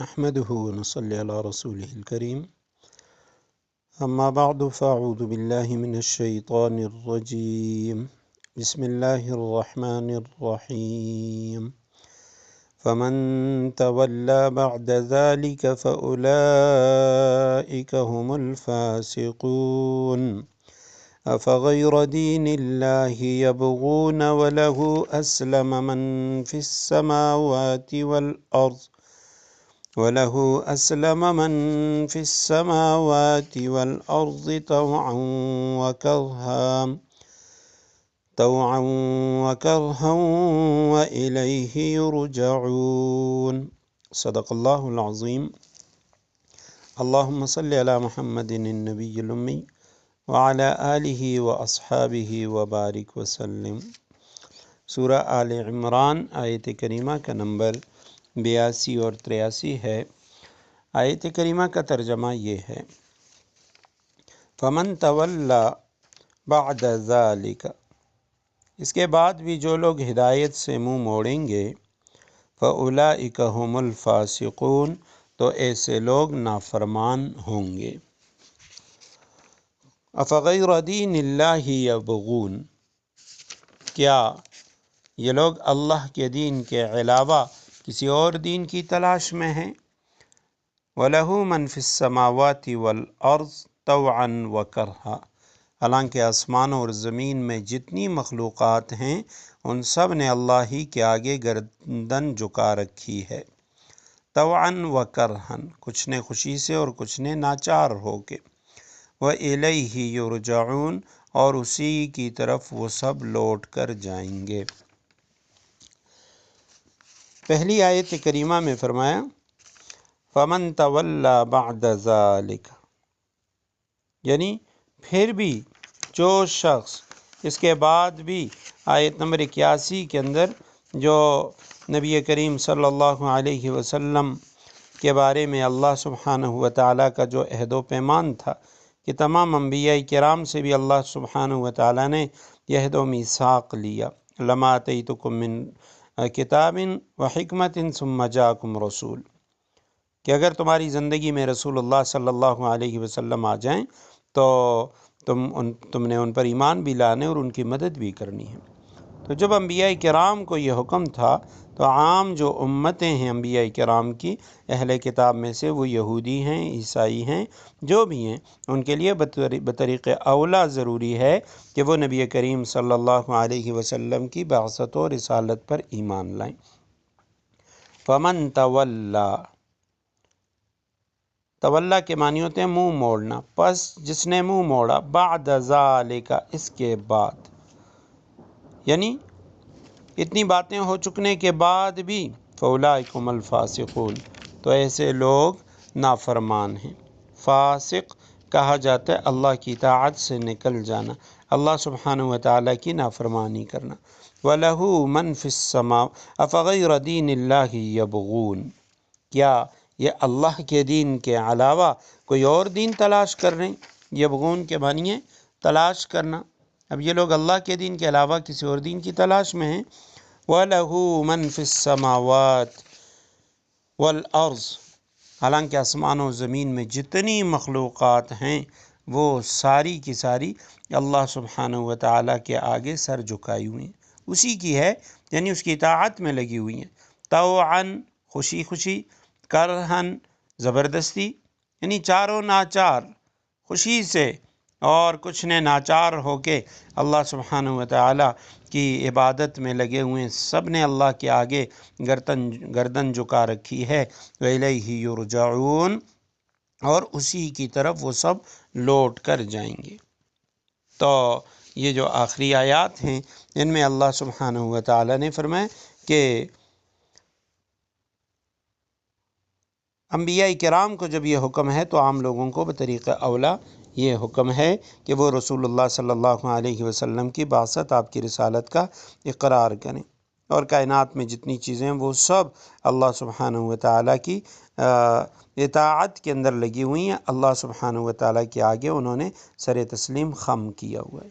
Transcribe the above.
نحمده ونصلي على رسوله الكريم أما بعد فأعوذ بالله من الشيطان الرجيم بسم الله الرحمن الرحيم فمن تولى بعد ذلك فأولئك هم الفاسقون أفغير دين الله يبغون وله أسلم من في السماوات والأرض طوعا وكرها وإليه يرجعون صدق الله العظيم اللهم صل على محمد النبي الأمي وعلى آله وأصحابه وبارك وسلم۔ سورہ آل عمران آیت کریمہ کا نمبر 82 اور 83 ہے۔ آیت کریمہ کا ترجمہ یہ ہے، فمن تولا بعد ذالک، اس کے بعد بھی جو لوگ ہدایت سے منہ موڑیں گے، فاولئک هم الفاسقون، تو ایسے لوگ نافرمان ہوں گے۔ افغیر دین اللہ یبغون، کیا یہ لوگ اللہ کے دین کے علاوہ کسی اور دین کی تلاش میں ہیں؟ وَلَهُ مَنْ فِي السَّمَاوَاتِ وَالْأَرْضِ طَوْعًا وَكَرْهًا، حالانکہ آسمانوں اور زمین میں جتنی مخلوقات ہیں ان سب نے اللہ ہی کے آگے گردن جھکا رکھی ہے۔ طَوْعًا وَكَرْهًا، کچھ نے خوشی سے اور کچھ نے ناچار ہو کے۔ وَإِلَيْهِ يُرْجَعُونَ، اور اسی کی طرف وہ سب لوٹ کر جائیں گے۔ پہلی آیت کریمہ میں فرمایا فَمَن تَوَلَّى بَعْدَ ذَلِكَ، یعنی پھر بھی جو شخص اس کے بعد بھی آیت نمبر 81 کے اندر جو نبی کریم صلی اللہ علیہ وسلم کے بارے میں اللہ سبحانہ وتعالیٰ کا جو عہد و پیمان تھا کہ تمام انبیاء کرام سے بھی اللہ سبحانہ وتعالیٰ نے یہ عہد و میثاق لیا، لَمَا آتَيْتُكُم مِّن کتاب و حکمت ثم جاءکم رسول، کہ اگر تمہاری زندگی میں رسول اللہ صلی اللہ علیہ وسلم آ جائیں تو تم نے ان پر ایمان بھی لانے اور ان کی مدد بھی کرنی ہے۔ تو جب انبیاء کرام کو یہ حکم تھا تو عام جو امتیں ہیں انبیاء کرام کی، اہل کتاب میں سے وہ یہودی ہیں، عیسائی ہیں، جو بھی ہیں، ان کے لیے بطریق اولا ضروری ہے کہ وہ نبی کریم صلی اللہ علیہ وسلم کی بعثت و رسالت پر ایمان لائیں۔ فمن تولا، تولا کے معنی ہوتے ہیں منہ موڑنا، پس جس نے منہ موڑا، بعد ذالک، اس کے بعد، یعنی اتنی باتیں ہو چکنے کے بعد بھی، فاولئک هم الفاسقون، تو ایسے لوگ نافرمان ہیں۔ فاسق کہا جاتا ہے اللہ کی اطاعت سے نکل جانا، اللہ سبحانہ وتعالیٰ کی نافرمانی کرنا۔ وَلَهُ مَنْ فِي السَّمَاءِ أَفَغَيْرَ دِينِ اللَّهِ يَبْغُونَ، کیا یہ اللہ کے دین کے علاوہ کوئی اور دین تلاش کر رہے ہیں؟ یبغون کے معنی ہے تلاش کرنا۔ اب یہ لوگ اللہ کے دین کے علاوہ کسی اور دین کی تلاش میں ہیں۔ وَلَهُ مَنْ فِي السَّمَاوَاتِ وَالْأَرْضِ، حالانکہ آسمان و زمین میں جتنی مخلوقات ہیں وہ ساری کی ساری اللہ سبحانہ وتعالیٰ کے آگے سر جھکائی ہوئی ہیں، اسی کی ہے، یعنی اس کی اطاعت میں لگی ہوئی ہیں۔ طوعاً، خوشی خوشی، کرہن، زبردستی، یعنی چاروں ناچار، خوشی سے، اور کچھ نے ناچار ہو کے اللہ سبحانہ وتعالیٰ کی عبادت میں لگے ہوئے ہیں۔ سب نے اللہ کے آگے گردن جھکا رکھی ہے۔ وَإِلَيْهِ يُرْجَعُونَ، اور اسی کی طرف وہ سب لوٹ کر جائیں گے۔ تو یہ جو آخری آیات ہیں ان میں اللہ سبحانہ وتعالیٰ نے فرمایا کہ انبیاء کرام کو جب یہ حکم ہے تو عام لوگوں کو بطریق اولا یہ حکم ہے کہ وہ رسول اللہ صلی اللہ علیہ وسلم کی بعثت، آپ کی رسالت کا اقرار کریں، اور کائنات میں جتنی چیزیں ہیں وہ سب اللہ سبحانہ وتعالیٰ کی اطاعت کے اندر لگی ہوئی ہیں۔ اللہ سبحانہ وتعالیٰ کے آگے انہوں نے سر تسلیم خم کیا ہوا ہے۔